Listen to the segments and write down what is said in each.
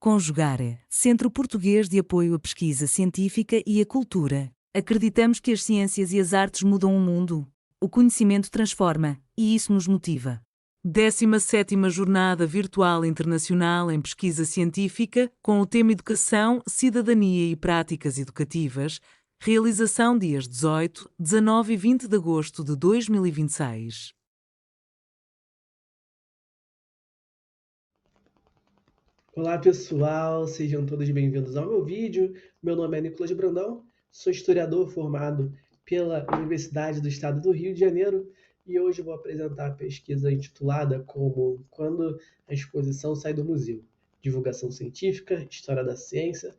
Conjugare, Centro Português de Apoio à Pesquisa Científica e à Cultura. Acreditamos que as ciências e as artes mudam o mundo. O conhecimento transforma, e isso nos motiva. 17ª Jornada Virtual Internacional em Pesquisa Científica, com o tema Educação, Cidadania e Práticas Educativas, realização dias 18, 19 e 20 de agosto de 2026. Olá pessoal, sejam todos bem-vindos ao meu vídeo. Meu nome é Nicolas Brandão, sou historiador formado pela Universidade do Estado do Rio de Janeiro e hoje vou apresentar a pesquisa intitulada como Quando a Exposição Sai do Museu, Divulgação Científica, História da Ciência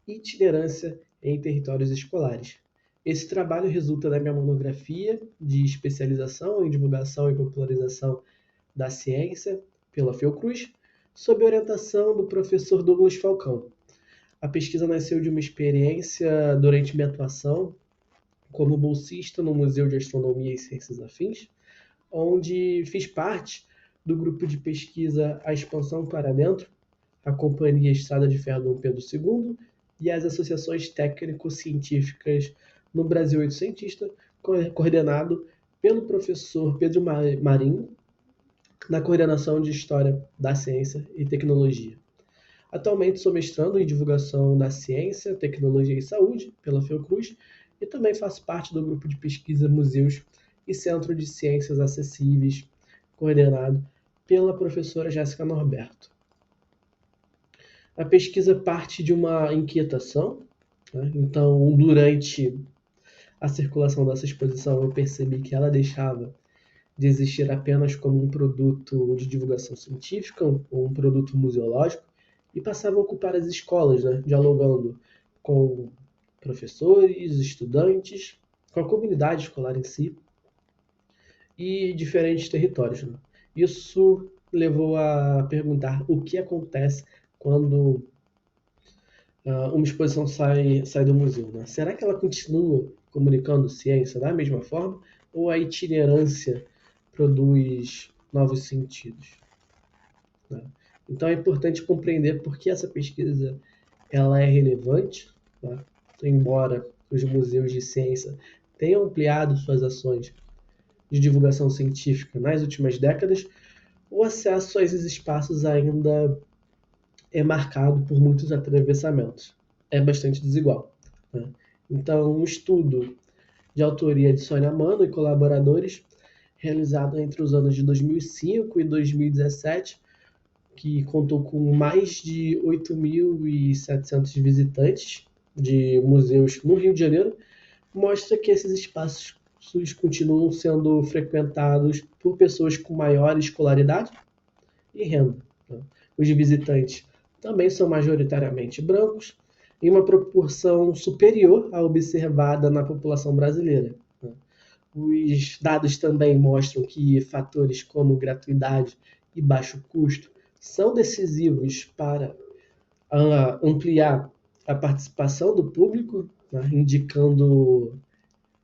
e Itinerância em Territórios Escolares. Esse trabalho resulta da minha monografia de especialização em divulgação e popularização da ciência pela Fiocruz, sob a orientação do professor Douglas Falcão. A pesquisa nasceu de uma experiência durante minha atuação como bolsista no Museu de Astronomia e Ciências Afins, onde fiz parte do grupo de pesquisa A Expansão para Dentro, a Companhia Estrada de Ferro Dom Pedro II e as associações técnico-científicas no Brasil Oitocentista, coordenado pelo professor Pedro Marinho, na coordenação de História da Ciência e Tecnologia. Atualmente sou mestrando em Divulgação da Ciência, Tecnologia e Saúde pela Fiocruz e também faço parte do grupo de pesquisa Museus e Centro de Ciências Acessíveis, coordenado pela professora Jéssica Norberto. A pesquisa parte de uma inquietação, né? Então, durante a circulação dessa exposição, eu percebi que ela deixava de existir apenas como um produto de divulgação científica ou um produto museológico e passava a ocupar as escolas, né, dialogando com professores, estudantes, com a comunidade escolar em si e diferentes territórios. Né? Isso levou a perguntar o que acontece quando uma exposição sai do museu. Né? Será que ela continua comunicando ciência da mesma forma ou a itinerância produz novos sentidos? Né? Então é importante compreender por que essa pesquisa ela é relevante, né? Embora os museus de ciência tenham ampliado suas ações de divulgação científica nas últimas décadas, o acesso a esses espaços ainda é marcado por muitos atravessamentos. É bastante desigual. Né? Então, um estudo de autoria de Sônia Mano e colaboradores, realizado entre os anos de 2005 e 2017, que contou com mais de 8.700 visitantes de museus no Rio de Janeiro, mostra que esses espaços continuam sendo frequentados por pessoas com maior escolaridade e renda. Os visitantes também são majoritariamente brancos, em uma proporção superior à observada na população brasileira. Os dados também mostram que fatores como gratuidade e baixo custo são decisivos para ampliar a participação do público, né, indicando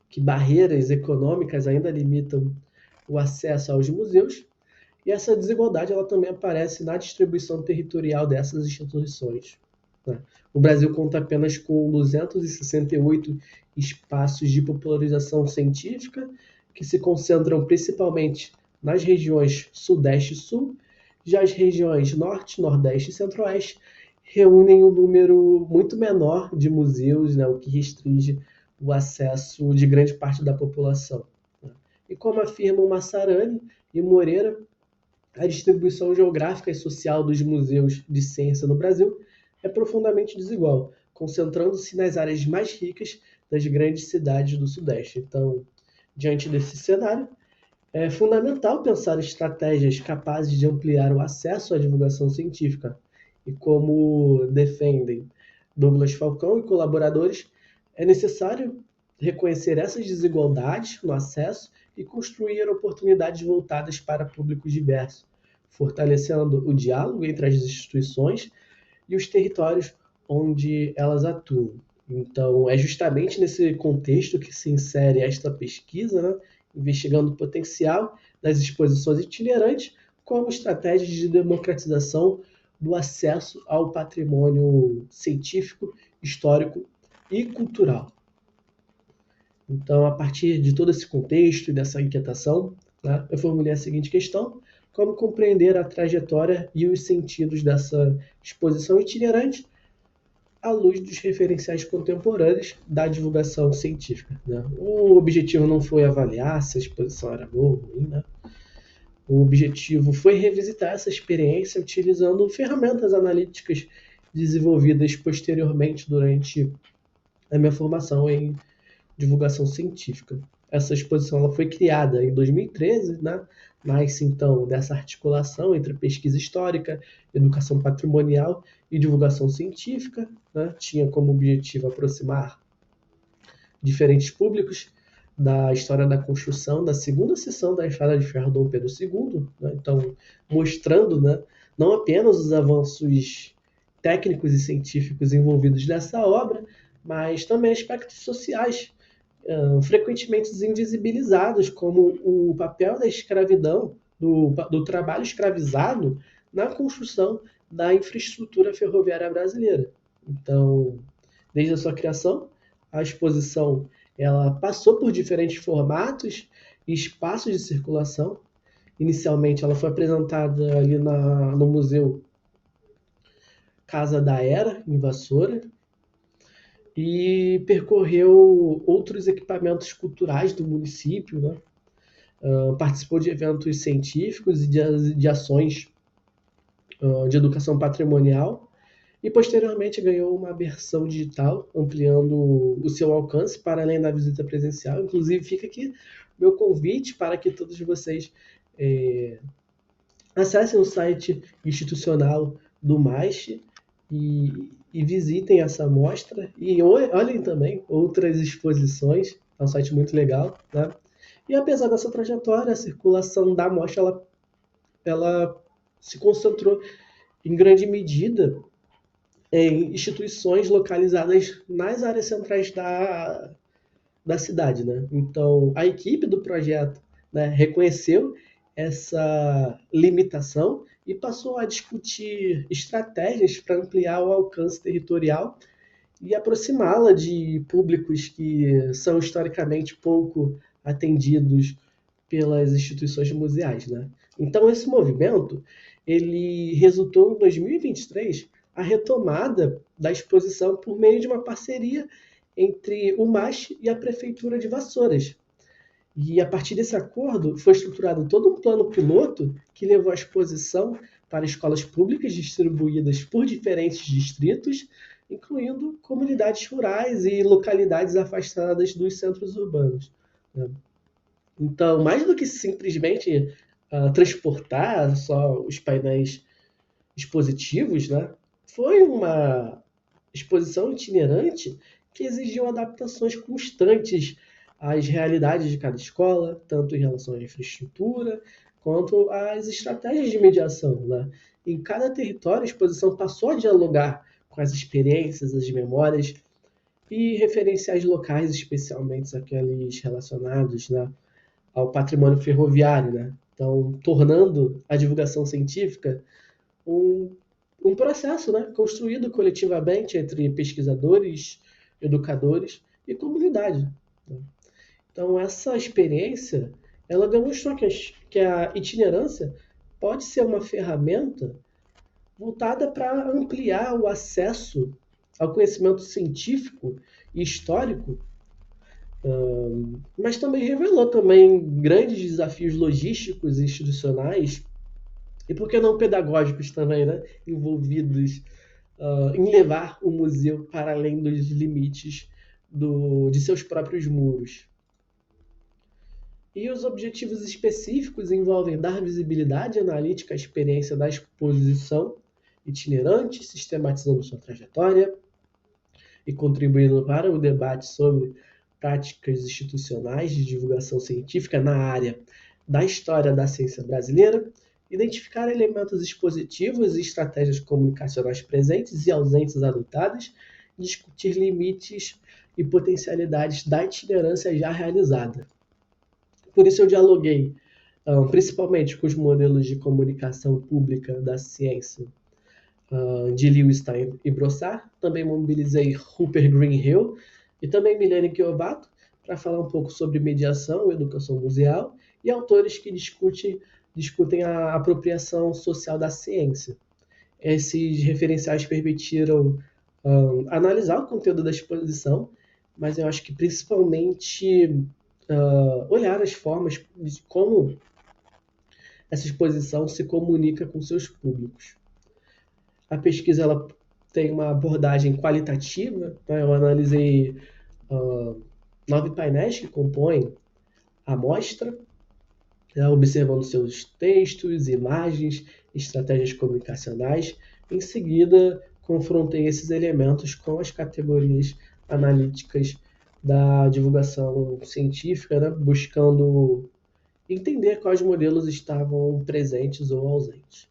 que barreiras econômicas ainda limitam o acesso aos museus. E essa desigualdade ela também aparece na distribuição territorial dessas instituições. Né? O Brasil conta apenas com 268 espaços de popularização científica, que se concentram principalmente nas regiões Sudeste e Sul. Já as regiões Norte, Nordeste e Centro-Oeste reúnem um número muito menor de museus, né, o que restringe o acesso de grande parte da população. Né? E como afirmam Massarani e Moreira, a distribuição geográfica e social dos museus de ciência no Brasil é profundamente desigual, concentrando-se nas áreas mais ricas das grandes cidades do Sudeste. Então, diante desse cenário, é fundamental pensar estratégias capazes de ampliar o acesso à divulgação científica. E como defendem Douglas Falcão e colaboradores, é necessário reconhecer essas desigualdades no acesso e construir oportunidades voltadas para públicos diversos, fortalecendo o diálogo entre as instituições e os territórios onde elas atuam. Então, é justamente nesse contexto que se insere esta pesquisa, né, investigando o potencial das exposições itinerantes como estratégias de democratização do acesso ao patrimônio científico, histórico e cultural. Então, a partir de todo esse contexto e dessa inquietação, né, eu formulei a seguinte questão: como compreender a trajetória e os sentidos dessa exposição itinerante à luz dos referenciais contemporâneos da divulgação científica, né? O objetivo não foi avaliar se a exposição era boa ou ruim, né? O objetivo foi revisitar essa experiência utilizando ferramentas analíticas desenvolvidas posteriormente durante a minha formação em divulgação científica. Essa exposição ela foi criada em 2013, né? Nasce então dessa articulação entre pesquisa histórica, educação patrimonial e divulgação científica, né? Tinha como objetivo aproximar diferentes públicos da história da construção da segunda seção da Estrada de Ferro Dom Pedro II, né? Então mostrando, né, não apenas os avanços técnicos e científicos envolvidos nessa obra, mas também aspectos sociais frequentemente invisibilizados, como o papel da escravidão, do trabalho escravizado na construção da infraestrutura ferroviária brasileira. Então, desde a sua criação, a exposição ela passou por diferentes formatos e espaços de circulação. Inicialmente, ela foi apresentada ali no Museu Casa da Era, em Vassoura, e percorreu outros equipamentos culturais do município, né? Participou de eventos científicos e de ações de educação patrimonial e posteriormente ganhou uma versão digital, ampliando o seu alcance para além da visita presencial. Inclusive, fica aqui meu convite para que todos vocês acessem o site institucional do MAIST e visitem essa mostra e olhem também outras exposições. É um site muito legal, né? E apesar dessa trajetória, a circulação da mostra ela se concentrou em grande medida em instituições localizadas nas áreas centrais da cidade, né? Então, a equipe do projeto, né, reconheceu essa limitação e passou a discutir estratégias para ampliar o alcance territorial e aproximá-la de públicos que são historicamente pouco atendidos pelas instituições museais, né? Então esse movimento ele resultou em 2023 a retomada da exposição por meio de uma parceria entre o MASH e a Prefeitura de Vassouras. E a partir desse acordo foi estruturado todo um plano piloto que levou a exposição para escolas públicas distribuídas por diferentes distritos, incluindo comunidades rurais e localidades afastadas dos centros urbanos. Então, mais do que simplesmente transportar só os painéis expositivos, né, foi uma exposição itinerante que exigiu adaptações constantes às realidades de cada escola, tanto em relação à infraestrutura, quanto às estratégias de mediação, né? Em cada território, a exposição passou a dialogar com as experiências, as memórias e referenciais locais, especialmente aqueles relacionados, né, ao patrimônio ferroviário, né? Então, tornando a divulgação científica um processo, né, construído coletivamente entre pesquisadores, educadores e comunidade, né? Então, essa experiência ela demonstrou que a itinerância pode ser uma ferramenta voltada para ampliar o acesso ao conhecimento científico e histórico, mas também revelou também grandes desafios logísticos e institucionais e por que não pedagógicos também, né, envolvidos em levar o museu para além dos limites de seus próprios muros. E os objetivos específicos envolvem dar visibilidade analítica à experiência da exposição itinerante, sistematizando sua trajetória e contribuindo para o debate sobre práticas institucionais de divulgação científica na área da história da ciência brasileira, identificar elementos expositivos e estratégias comunicacionais presentes e ausentes adotadas, discutir limites e potencialidades da itinerância já realizada. Por isso eu dialoguei principalmente com os modelos de comunicação pública da ciência de Lewis Stein e Brossard. Também mobilizei Rupert Greenhill e também Milene Chiovato para falar um pouco sobre mediação e educação museal e autores que discutem a apropriação social da ciência. Esses referenciais permitiram analisar o conteúdo da exposição, mas eu acho que principalmente olhar as formas de como essa exposição se comunica com seus públicos. A pesquisa ela tem uma abordagem qualitativa, né? Eu analisei 9 painéis que compõem a mostra, né? Observando seus textos, imagens, estratégias comunicacionais. Em seguida, confrontei esses elementos com as categorias analíticas da divulgação científica, né? Buscando entender quais modelos estavam presentes ou ausentes.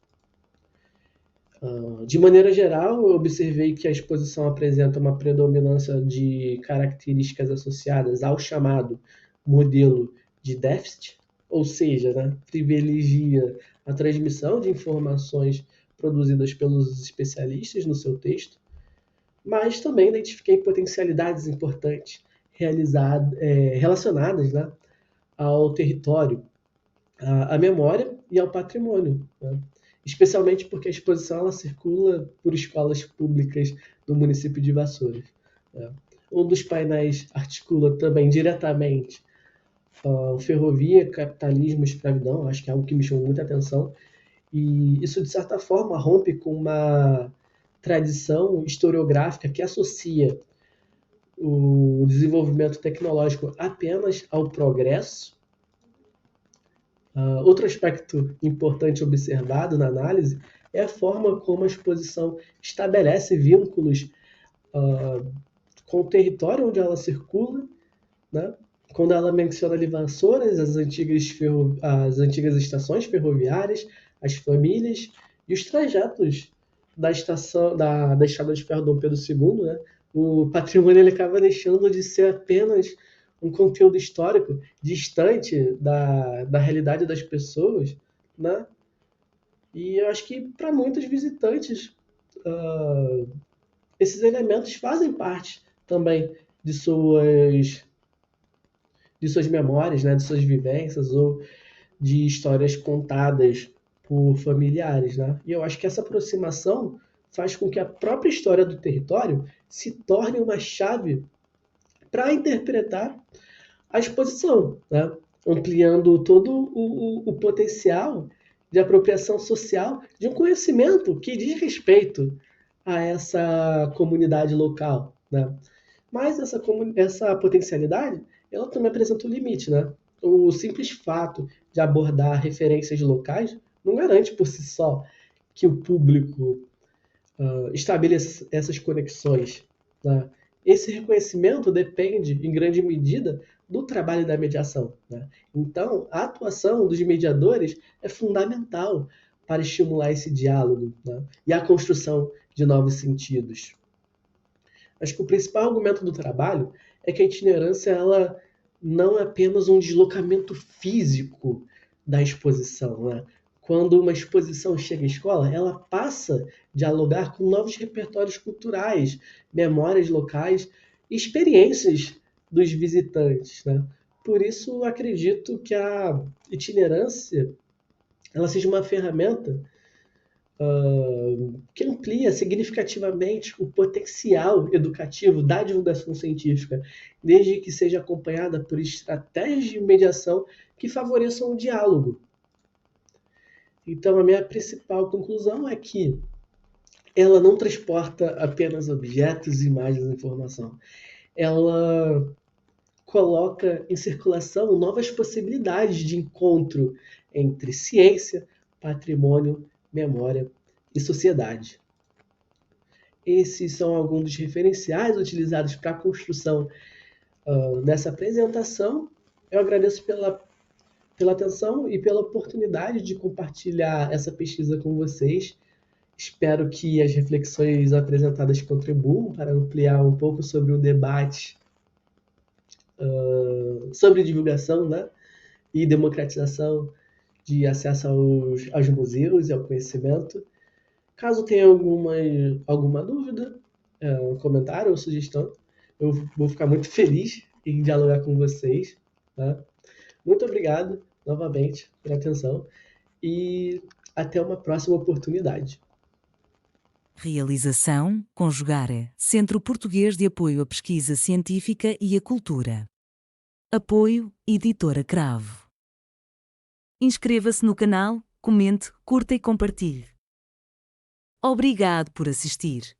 De maneira geral, eu observei que a exposição apresenta uma predominância de características associadas ao chamado modelo de déficit, ou seja, né, privilegia a transmissão de informações produzidas pelos especialistas no seu texto, mas também identifiquei potencialidades importantes relacionadas, né, ao território, à memória e ao patrimônio, né? Especialmente porque a exposição ela circula por escolas públicas do município de Vassouras, né? Um dos painéis articula também diretamente ferrovia, capitalismo e escravidão, acho que é algo que me chamou muita atenção, e isso, de certa forma, rompe com uma tradição historiográfica que associa o desenvolvimento tecnológico apenas ao progresso. Outro aspecto importante observado na análise é a forma como a exposição estabelece vínculos com o território onde ela circula, né? Quando ela menciona ali Vassouras, as antigas estações ferroviárias, as famílias e os trajetos da estrada de ferro Dom Pedro II, né? O patrimônio ele acaba deixando de ser apenas um conteúdo histórico distante da realidade das pessoas, né? E eu acho que para muitos visitantes esses elementos fazem parte também de suas memórias, né? De suas vivências ou de histórias contadas por familiares, né? E eu acho que essa aproximação faz com que a própria história do território se torne uma chave para interpretar a exposição, né? Ampliando todo o potencial de apropriação social de um conhecimento que diz respeito a essa comunidade local, né? Mas essa potencialidade, ela também apresenta um limite, né? O simples fato de abordar referências locais não garante por si só que o público estabeleça essas conexões, né? Esse reconhecimento depende, em grande medida, do trabalho da mediação, né? Então, a atuação dos mediadores é fundamental para estimular esse diálogo, né? E a construção de novos sentidos. Acho que o principal argumento do trabalho é que a itinerância ela não é apenas um deslocamento físico da exposição, né? Quando uma exposição chega à escola, ela passa a dialogar com novos repertórios culturais, memórias locais e experiências dos visitantes, né? Por isso, acredito que a itinerância ela seja uma ferramenta que amplia significativamente o potencial educativo da divulgação científica, desde que seja acompanhada por estratégias de mediação que favoreçam o diálogo. Então, a minha principal conclusão é que ela não transporta apenas objetos, imagens e informação. Ela coloca em circulação novas possibilidades de encontro entre ciência, patrimônio, memória e sociedade. Esses são alguns dos referenciais utilizados para a construção dessa apresentação. Eu agradeço pela atenção e pela oportunidade de compartilhar essa pesquisa com vocês. Espero que as reflexões apresentadas contribuam para ampliar um pouco sobre o debate sobre divulgação, né, e democratização de acesso aos museus e ao conhecimento. Caso tenha alguma dúvida, comentário ou sugestão, eu vou ficar muito feliz em dialogar com vocês, tá? Muito obrigado novamente pela atenção e até uma próxima oportunidade. Realização, Conjugare, Centro Português de Apoio à Pesquisa Científica e à Cultura. Apoio, Editora Cravo. Inscreva-se no canal, comente, curta e compartilhe. Obrigado por assistir.